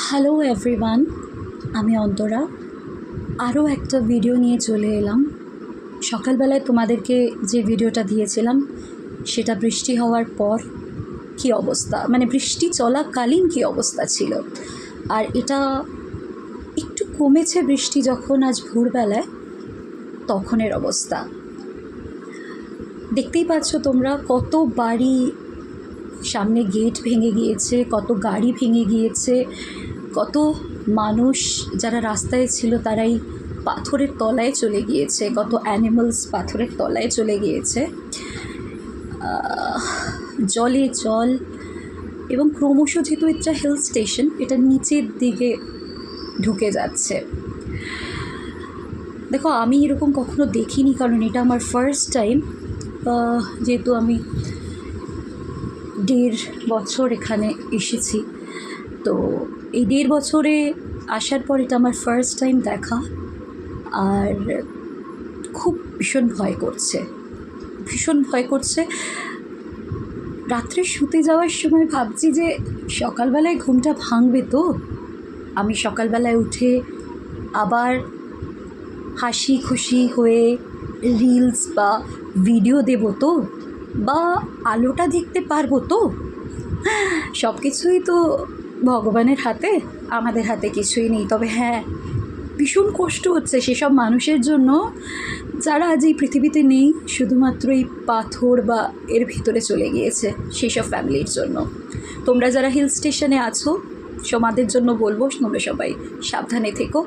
Hello everyone, আমি অন্তরা আরও একটা ভিডিও নিয়ে চলে এলাম। সকালবেলায় তোমাদেরকে যে ভিডিওটা দিয়েছিলাম সেটা বৃষ্টি হওয়ার পর কি অবস্থা, মানে বৃষ্টি চলাকালীন কি অবস্থা ছিল, আর এটা একটু কমেছে বৃষ্টি যখন আজ ভোরবেলায় তখনের অবস্থা দেখতেই পাচ্ছ তোমরা। কত বাড়ি সামনে গেট ভেঙে গিয়েছে, কত গাড়ি ভেঙে গিয়েছে, কত মানুষ যারা রাস্তায় ছিল তারাই পাথরের তলায় চলে গিয়েছে, কত অ্যানিমালস পাথরের তলায় চলে গিয়েছে। জলে জল, এবং ক্রমশ যেহেতু এটা হিল স্টেশন, এটা নিচের দিকে ঢুকে যাচ্ছে। দেখো, আমি এরকম কখনো দেখিনি, কারণ এটা আমার ফার্স্ট টাইম। যেহেতু আমি 1.5 বছর এখানে এসেছি, তো এই 1.5 বছরে আসার পর এটা আমার ফার্স্ট টাইম দেখা। আর খুব ভীষণ ভয় করছে, ভীষণ ভয় করছে। রাত্রে শুতে যাওয়ার সময় ভাবছি যে সকালবেলায় ঘুমটা ভাঙবে তো, আমি সকালবেলায় উঠে আবার হাসি খুশি হয়ে রিলস বা ভিডিও দেব তো, বা আলোটা দেখতে পারবো তো। সব কিছুই তো ভগবানের হাতে, আমাদের হাতে কিছুই নেই। তবে হ্যাঁ, ভীষণ কষ্ট হচ্ছে সেসব মানুষের জন্য যারা আজ এই পৃথিবীতে নেই, শুধুমাত্র এই পাথর বা এর ভিতরে চলে গিয়েছে, সেসব ফ্যামিলির জন্য। তোমরা যারা হিল স্টেশনে আছো, তোমাদের জন্য বলবো তোমরা সবাই সাবধানে থেকো।